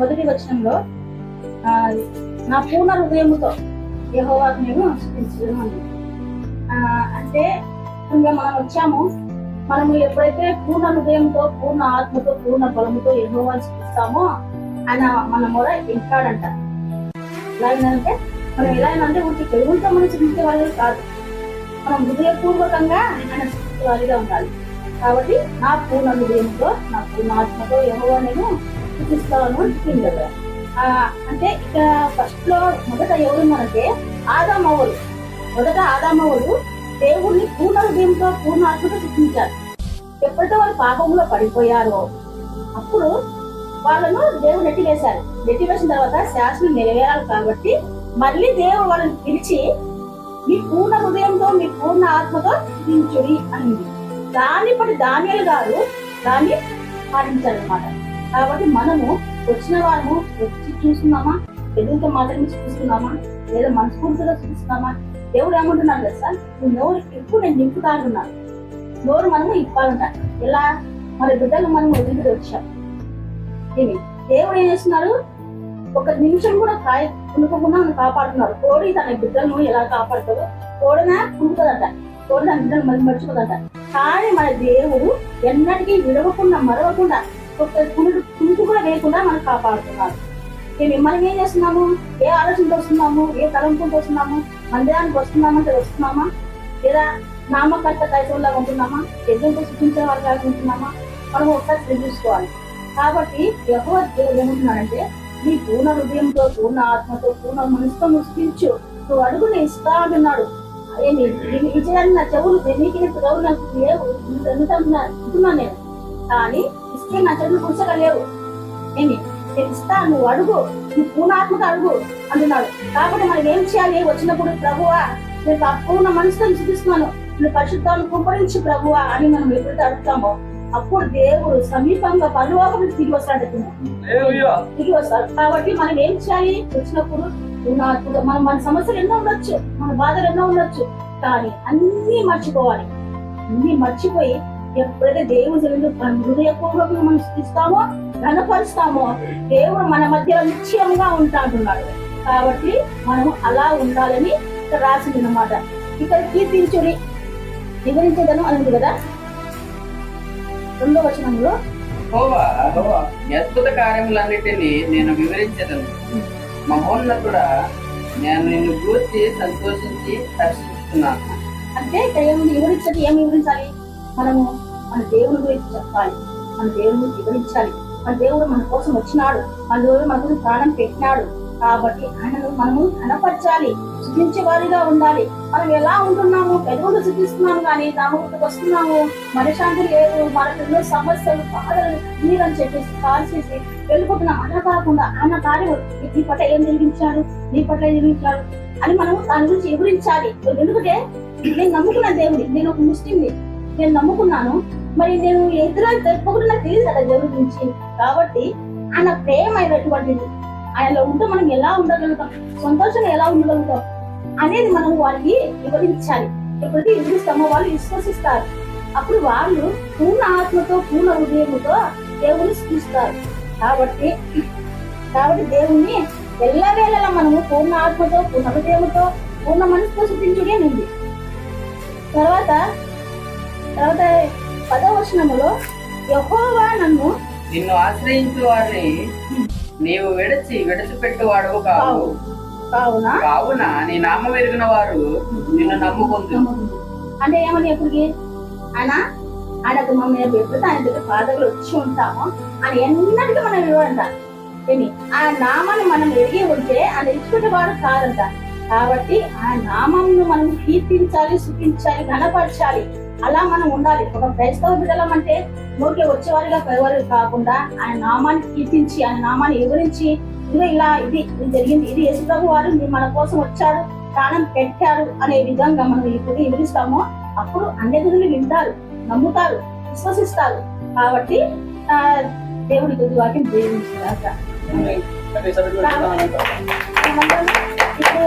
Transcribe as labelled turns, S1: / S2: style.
S1: మొదటి వచనంలో నా పూర్ణ హృదయముతో యెహోవాకు నేను స్తుతించుదును అని. అంటే ఇంకా మనం వచ్చాము, మనము ఎప్పుడైతే పూర్ణ హృదయంతో, పూర్ణ ఆత్మతో, పూర్ణ బలముతో యెహోవాను స్తుతిస్తామో ఆయన మన మొర వింటాడంట. ఎలాగంటే మనం ఎలా అంటే ఊరికి తెలుగుతో మనం స్థుతించే వాళ్ళు కాదు, మనం హృదయపూర్వకంగా ఆయన స్థుతించే వారిగా ఉండాలి. కాబట్టి నా పూర్ణ హృదయంతో, నా పూర్ణ ఆత్మతో యెహోవా నేను స్థుతిస్తాను అంటుంది. అంటే ఇక్కడ ఫస్ట్ లో మొదట ఎవరున్నారంటే ఆదామవ్వలు. మొదట ఆదామవ్వలు దేవుణ్ణి పూర్ణ హృదయంతో, పూర్ణ ఆత్మతో స్థుతించారు. ఎప్పుడైతే వాళ్ళు పాపంలో పడిపోయారో అప్పుడు వాళ్ళను దేవుడు నెట్టివేశారు. నెట్టివేసిన తర్వాత శాసనం నెరవేరాలి కాబట్టి మళ్ళీ దేవుడు వాళ్ళని పిలిచి మీ పూర్ణ హృదయంతో, మీ పూర్ణ ఆత్మతో స్థుతించుడి అనింది. దాన్ని బట్టి దానియేలు గారు దాన్ని పాటించారనమాట. కాబట్టి మనము వచ్చిన వారము వచ్చి చూస్తున్నామా, తెలుగుతో మాత్రమే చూస్తున్నామా, లేదా మనస్ఫూర్తిగా చూస్తున్నామా? దేవుడు ఏమంటున్నాడు కదా సార్, నువ్వు నోరు ఎక్కువ నేను నింపుతానున్నాను. నోరు మనము ఇప్పాలంట. ఎలా? మన బిడ్డలు మనం వదిలిపెట్టి వచ్చాం. ఏమి దేవుడు ఏం చేస్తున్నాడు? ఒక నిమిషం కూడా కునుకోకుండా మనం కాపాడుతున్నాడు. కోడి తన బిడ్డలను ఎలా కాపాడుతాడో, కోడినా కునుకోదట, కోడి తన బిడ్డలు మళ్ళీ మర్చిపోదట. కానీ మన దేవుడు ఎన్నటికీ విడవకుండా, మరవకుండా, ఒక కునుకు కూడా వేయకుండా మనం కాపాడుతున్నాడు. మనం ఏం చేస్తున్నాము? ఏ ఆలోచనతో వస్తున్నాము? ఏ తలంపులతో వస్తున్నాము? మందిరానికి వస్తున్నామంటే వస్తున్నామా? లేదా నామకర్త కైతవులాగా ఉంటున్నామా? ఎదురుతో సూచించే వాళ్ళగా ఉంటున్నామా? మనం ఒకసారి చూసుకోవాలి. కాబట్టి యెహోవా దేవుడు ఏమంటున్నాడంటే నీ పూర్ణ హృదయంతో, పూర్ణ ఆత్మతో, పూర్ణ మనసుతో నువ్వు స్థించు, నువ్వు అడుగుని ఇస్తా అంటున్నాడు. ఏమి విజయాన్ని నా చెవులు నీకు చెవులు నాకు లేవు అంటున్నాను నేను, కానీ ఇస్తే నా చెవులు కూర్చోగలేవు. ఏమి నేను ఇస్తా, నువ్వు అడుగు, నువ్వు పూర్ణాత్మక అడుగు అంటున్నాడు. కాబట్టి మనం ఏం చేయాలి? వచ్చినప్పుడు ప్రభువా నేను పూర్ణ మనసుతో చూపిస్తున్నాను, నువ్వు పరిశుద్ధాన్ని కుమ్మరించి ప్రభువా అని మనం ఎప్పుడైతే అడుగుతామో అప్పుడు దేవుడు సమీపంగా పరలోకం తిరిగి వస్తాడు. తిరిగి వస్తాడు. కాబట్టి మనం ఏం చేయాలి? వచ్చినప్పుడు మన సమస్యలు ఎన్నో ఉండొచ్చు, మన బాధలు ఎన్నో ఉండొచ్చు, కానీ అన్ని మర్చిపోవాలి. అన్ని మర్చిపోయి ఎప్పుడైతే దేవుడు హృదయపూర్వకంగా మనం స్థిస్తామో, ఘనపరుస్తామో, దేవుడు మన మధ్యలో నిశ్చయంగా ఉంటాడున్నాడు. కాబట్టి మనము అలా ఉండాలని ఇక్కడ రాసింది అన్నమాట. ఇక్కడ కీర్తించుడి, వివరించదను అని ఉంది కదా 2వ వచనంలో,
S2: అద్భుత కార్యములన్నిటినీ నేను వివరించదను, మహోన్నతుడా నేను నిన్ను గూర్చి సంతోషించి హర్షిస్తున్నాను.
S1: అంటే ఇక్కడ ఏమి వివరించాలి? మనము మన దేవుని గురించి చెప్పాలి, మన దేవుని గురించి వివరించాలి. మన దేవుడు మన కోసం వచ్చినాడు, మన దేవుడు మన కోసం ప్రాణం పెట్టినాడు. కాబట్టి ఆయనను మనము ఘనపరచాలి, స్తుతించే వారిగా ఉండాలి. మనం ఎలా ఉంటున్నాము? పెదవులు స్థుతిస్తున్నాము కానీ నామముకు వస్తున్నాము, మనశ్శాంతి లేదు, మనకు ఎన్నో సమస్యలు, బాధలు నీరని చెప్పేసి కాల్చేసి వెళ్ళిపోతున్నాం. అలా కాకుండా ఆయన కార్యం నీ పట్ల ఏం జరిగించాడు, నీ పట్ల ఏం జరిగించాడు అని మనము దాని గురించి వివరించాలి. ఎందుకంటే నేను నమ్ముకున్న దేవుడి, నేను ఒక ముస్లింని, నేను నమ్ముకున్నాను. మరి నేను ఎదురు తెలుపుకుంటే నాకు తెలియదు కదా దేవుడి గురించి. కాబట్టి ఆయన ప్రేమ అయినటువంటిది, ఆయనలో ఉంటే మనం ఎలా ఉండగలుగుతాం, సంతోషంగా ఎలా ఉండగలుగుతాం అనేది మనం వారికి వివరించాలి. ఎప్పుడైతే వివరిస్తామో వాళ్ళు విశ్వసిస్తారు. అప్పుడు వాళ్ళు పూర్ణ ఆత్మతో, పూర్ణ హృదయముతో దేవుని స్థుతిస్తారు. కాబట్టి దేవుణ్ణి ఎల్లవేళలా మనము పూర్ణ ఆత్మతో, పూర్ణ హృదయముతో, పూర్ణ మనసుతో స్థుతించుడే ఉంది. తర్వాత 10వ వచనములో, యెహోవా
S2: నిన్ను ఆశ్రయించు వారిని నీవు విడిచిపెట్టువాడు కావున నీ నామం ఎరిగిన వారు నిన్ను నమ్ముకుంటారు.
S1: అంటే ఏమని ఎప్పటికి ఆయనకు మనం ఎప్పుడైతే ఆయన దగ్గర పాదకులు వచ్చి ఉంటామో ఆయన ఎన్నటికీ మనం ఇవ్వంట. ఆ నామాన్ని మనం ఎరిగి ఉంటే ఆయన విడిచిపెట్టేవాడు కాదంట. కాబట్టి ఆ నామంను మనం కీర్తించాలి, స్థుతించాలి, ఘనపరచాలి. అలా మనం ఉండాలి. ఒక క్రైస్తవ బిడ్డలం అంటే నోట్లో వచ్చేవారిగా పెరవారు కాకుండా ఆయన నామాన్ని కీర్తించి, ఆయన నామాన్ని వివరించి, ఇది జరిగింది, ఇది యేసు ప్రభు వారు మన కోసం వచ్చాడు, ప్రాణం పెట్టారు అనే విధంగా మనం ఇప్పుడు వివరిస్తామో అప్పుడు అన్యజనులు వింటారు, నమ్ముతారు, విశ్వసిస్తారు. కాబట్టి దేవుడి వాక్యం జీవించారు. ఇప్పుడు